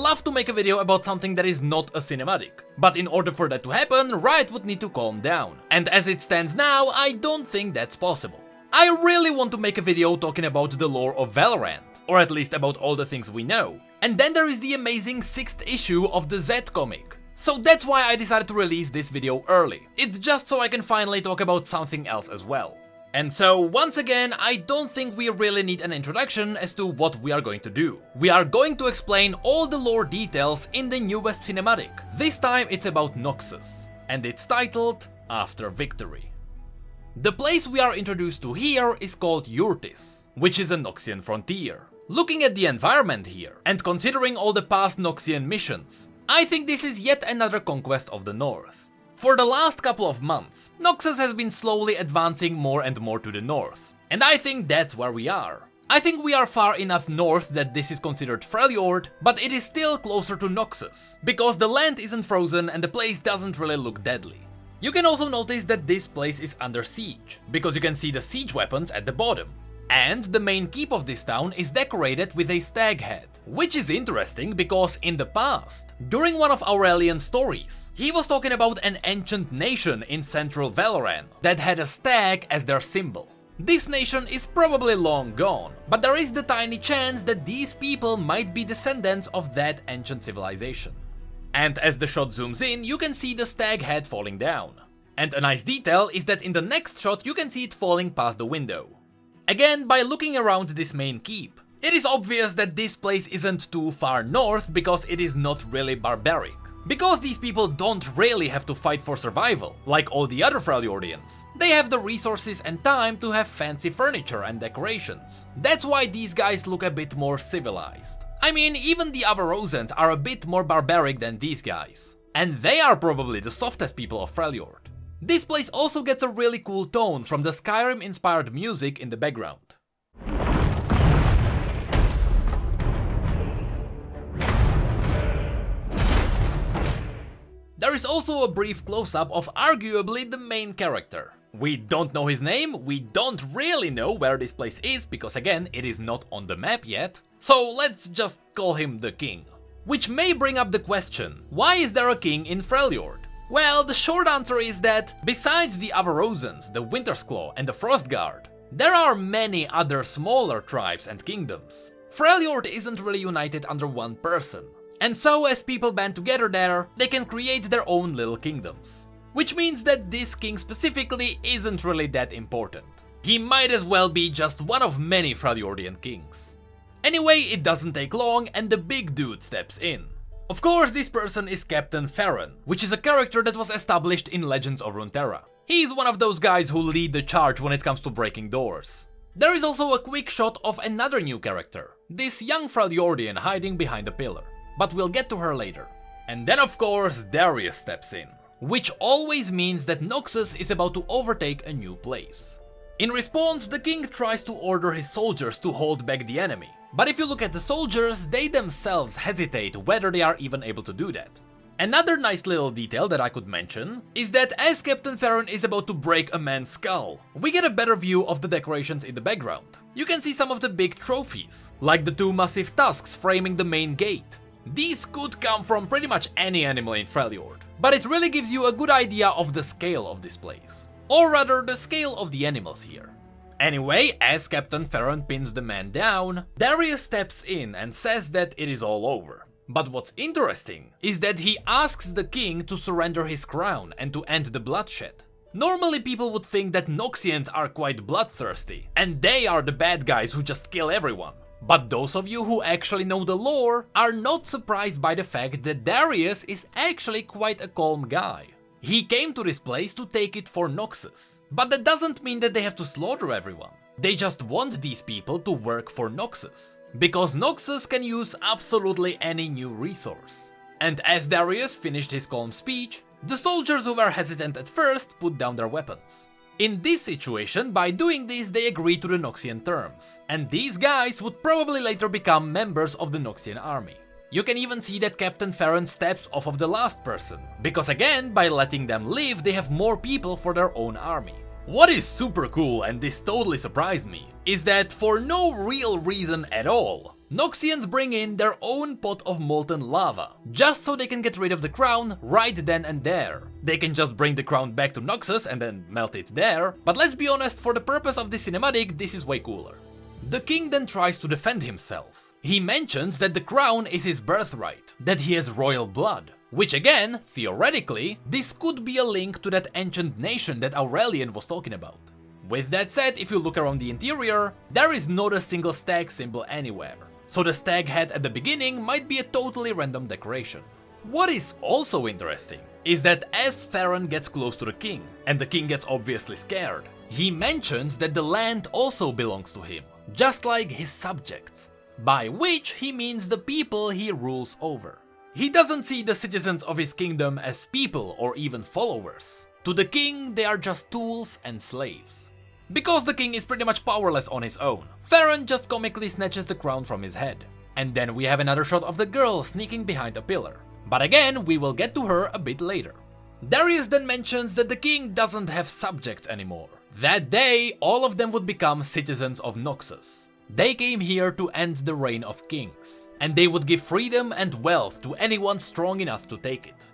love to make a video about something that is not a cinematic. But in order for that to happen, Riot would need to calm down. And as it stands now, I don't think that's possible. I really want to make a video talking about the lore of Valorant, or at least about all the things we know. And then there is the amazing 6th issue of the Z comic. So that's why I decided to release this video early. It's just so I can finally talk about something else as well. And so, once again, I don't think we really need an introduction as to what we are going to do. We are going to explain all the lore details in the newest cinematic. This time it's about Noxus, and it's titled After Victory. The place we are introduced to here is called Yurtis, which is a Noxian frontier. Looking at the environment here, and considering all the past Noxian missions, I think this is yet another conquest of the north. For the last couple of months, Noxus has been slowly advancing more and more to the north, and I think that's where we are. I think we are far enough north that this is considered Freljord, but it is still closer to Noxus, because the land isn't frozen and the place doesn't really look deadly. You can also notice that this place is under siege, because you can see the siege weapons at the bottom. And the main keep of this town is decorated with a stag head, which is interesting because in the past, during one of Aurelian's stories, he was talking about an ancient nation in central Valorant that had a stag as their symbol. This nation is probably long gone, but there is the tiny chance that these people might be descendants of that ancient civilization. And as the shot zooms in, you can see the stag head falling down. And a nice detail is that in the next shot you can see it falling past the window. Again, by looking around this main keep, it is obvious that this place isn't too far north because it is not really barbaric. Because these people don't really have to fight for survival, like all the other Freljordians. They have the resources and time to have fancy furniture and decorations. That's why these guys look a bit more civilized. I mean, even the Avarosans are a bit more barbaric than these guys. And they are probably the softest people of Freljord. This place also gets a really cool tone from the Skyrim-inspired music in the background. There is also a brief close-up of arguably the main character. We don't know his name, we don't really know where this place is because again, it is not on the map yet, so let's just call him the king. Which may bring up the question, why is there a king in Freljord? Well, the short answer is that, besides the Avarosans, the Wintersclaw and the Frostguard, there are many other smaller tribes and kingdoms. Freljord isn't really united under one person, and so as people band together there, they can create their own little kingdoms. Which means that this king specifically isn't really that important. He might as well be just one of many Freljordian kings. Anyway, it doesn't take long and the big dude steps in. Of course, this person is Captain Farron, which is a character that was established in Legends of Runeterra. He's one of those guys who lead the charge when it comes to breaking doors. There is also a quick shot of another new character, this young Freljordian hiding behind a pillar, but we'll get to her later. And then of course Darius steps in, which always means that Noxus is about to overtake a new place. In response, the king tries to order his soldiers to hold back the enemy. But if you look at the soldiers, they themselves hesitate whether they are even able to do that. Another nice little detail that I could mention is that as Captain Farron is about to break a man's skull, we get a better view of the decorations in the background. You can see some of the big trophies, like the 2 massive tusks framing the main gate. These could come from pretty much any animal in Freljord, but it really gives you a good idea of the scale of this place. Or rather, the scale of the animals here. Anyway, as Captain Farron pins the man down, Darius steps in and says that it is all over. But what's interesting is that he asks the king to surrender his crown and to end the bloodshed. Normally people would think that Noxians are quite bloodthirsty, and they are the bad guys who just kill everyone. But those of you who actually know the lore are not surprised by the fact that Darius is actually quite a calm guy. He came to this place to take it for Noxus, but that doesn't mean that they have to slaughter everyone. They just want these people to work for Noxus, because Noxus can use absolutely any new resource. And as Darius finished his calm speech, the soldiers who were hesitant at first put down their weapons. In this situation, by doing this they agreed to the Noxian terms, and these guys would probably later become members of the Noxian army. You can even see that Captain Farron steps off of the last person, because again, by letting them live, they have more people for their own army. What is super cool, and this totally surprised me, is that for no real reason at all, Noxians bring in their own pot of molten lava, just so they can get rid of the crown right then and there. They can just bring the crown back to Noxus and then melt it there, but let's be honest, for the purpose of this cinematic, this is way cooler. The king then tries to defend himself. He mentions that the crown is his birthright, that he has royal blood, which again, theoretically, this could be a link to that ancient nation that Aurelian was talking about. With that said, if you look around the interior, there is not a single stag symbol anywhere, so the stag head at the beginning might be a totally random decoration. What is also interesting is that as Farron gets close to the king, and the king gets obviously scared, he mentions that the land also belongs to him, just like his subjects, by which he means the people he rules over. He doesn't see the citizens of his kingdom as people or even followers. To the king, they are just tools and slaves. Because the king is pretty much powerless on his own, Farron just comically snatches the crown from his head. And then we have another shot of the girl sneaking behind a pillar. But again, we will get to her a bit later. Darius then mentions that the king doesn't have subjects anymore. That day, all of them would become citizens of Noxus. They came here to end the reign of kings, and they would give freedom and wealth to anyone strong enough to take it.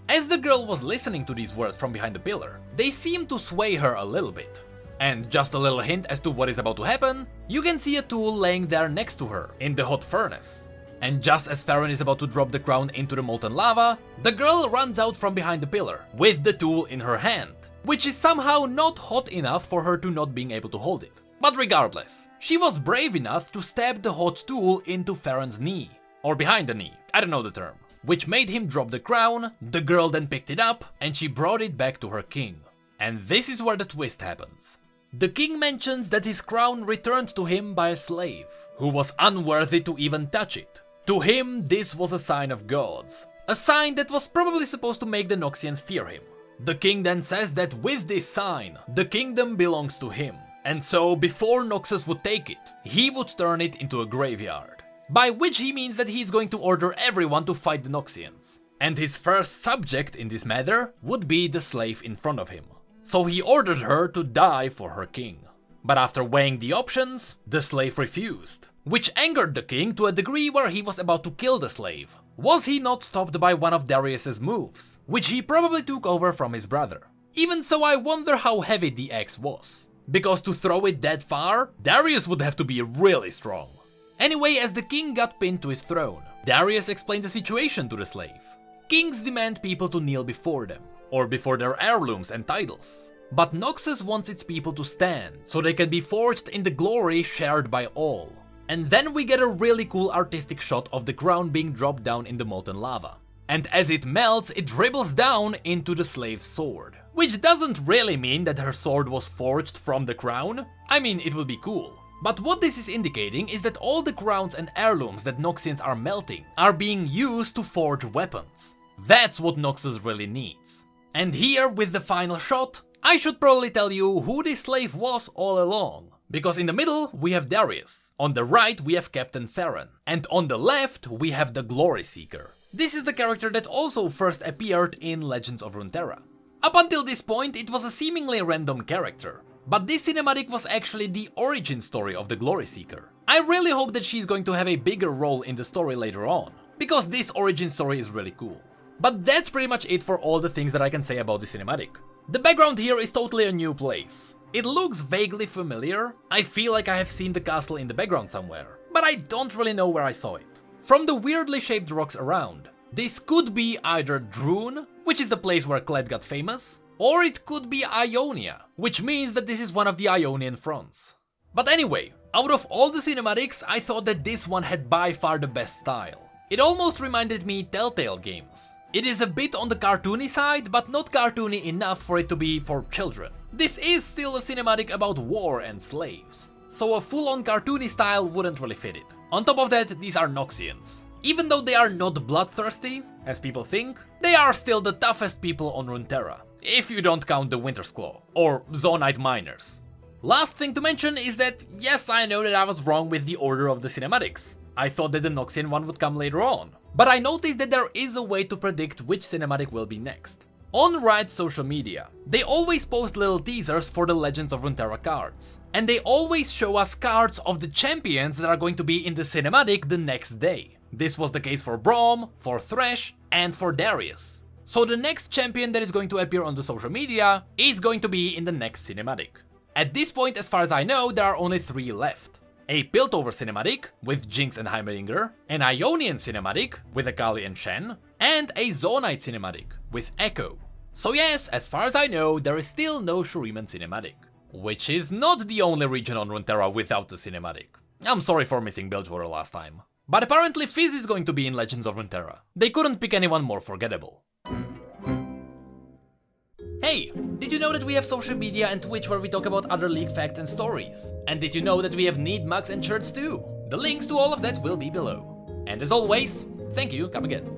As the girl was listening to these words from behind the pillar, they seemed to sway her a little bit. And just a little hint as to what is about to happen, you can see a tool laying there next to her, in the hot furnace. And just as Farron is about to drop the crown into the molten lava, the girl runs out from behind the pillar, with the tool in her hand, which is somehow not hot enough for her to not being able to hold it. But regardless, she was brave enough to stab the hot tool into Farron's knee, or behind the knee, I don't know the term, which made him drop the crown. The girl then picked it up, and she brought it back to her king. And this is where the twist happens. The king mentions that his crown returned to him by a slave, who was unworthy to even touch it. To him, this was a sign of gods, a sign that was probably supposed to make the Noxians fear him. The king then says that with this sign, the kingdom belongs to him, and so before Noxus would take it, he would turn it into a graveyard. By which he means that he's going to order everyone to fight the Noxians. And his first subject in this matter would be the slave in front of him. So he ordered her to die for her king. But after weighing the options, the slave refused, which angered the king to a degree where he was about to kill the slave. Was he not stopped by one of Darius's moves, which he probably took over from his brother? Even so, I wonder how heavy the axe was, because to throw it that far, Darius would have to be really strong. Anyway, as the king got pinned to his throne, Darius explained the situation to the slave. Kings demand people to kneel before them, or before their heirlooms and titles. But Noxus wants its people to stand, so they can be forged in the glory shared by all. And then we get a really cool artistic shot of the crown being dropped down in the molten lava. And as it melts, it dribbles down into the slave's sword. Which doesn't really mean that her sword was forged from the crown. I mean, it would be cool. But what this is indicating is that all the crowns and heirlooms that Noxians are melting are being used to forge weapons. That's what Noxus really needs. And here, with the final shot, I should probably tell you who this slave was all along. Because in the middle, we have Darius, on the right we have Captain Farron, and on the left we have the Glory Seeker. This is the character that also first appeared in Legends of Runeterra. Up until this point, it was a seemingly random character, but this cinematic was actually the origin story of the Glory Seeker. I really hope that she's going to have a bigger role in the story later on, because this origin story is really cool. But that's pretty much it for all the things that I can say about the cinematic. The background here is totally a new place. It looks vaguely familiar. I feel like I have seen the castle in the background somewhere, but I don't really know where I saw it. From the weirdly shaped rocks around, this could be either Droon, which is the place where Kled got famous, or it could be Ionia, which means that this is one of the Ionian fronts. But anyway, out of all the cinematics, I thought that this one had by far the best style. It almost reminded me Telltale games. It is a bit on the cartoony side, but not cartoony enough for it to be for children. This is still a cinematic about war and slaves, so a full-on cartoony style wouldn't really fit it. On top of that, these are Noxians. Even though they are not bloodthirsty, as people think, they are still the toughest people on Runeterra, if you don't count the Winter's Claw, or Zonite miners. Last thing to mention is that, yes, I know that I was wrong with the order of the cinematics. I thought that the Noxian one would come later on, but I noticed that there is a way to predict which cinematic will be next. On Riot's social media, they always post little teasers for the Legends of Runeterra cards. And they always show us cards of the champions that are going to be in the cinematic the next day. This was the case for Braum, for Thresh, and for Darius. So the next champion that is going to appear on the social media is going to be in the next cinematic. At this point, as far as I know, there are only 3 left. A Piltover cinematic with Jinx and Heimerdinger, an Ionian cinematic with Akali and Shen, and a Zonite cinematic with Echo. So yes, as far as I know, there is still no Shuriman cinematic. Which is not the only region on Runeterra without the cinematic. I'm sorry for missing Bilgewater last time. But apparently Fizz is going to be in Legends of Runeterra. They couldn't pick anyone more forgettable. Hey, did you know that we have social media and Twitch where we talk about other league facts and stories? And did you know that we have neat mugs and shirts too? The links to all of that will be below. And as always, thank you, come again.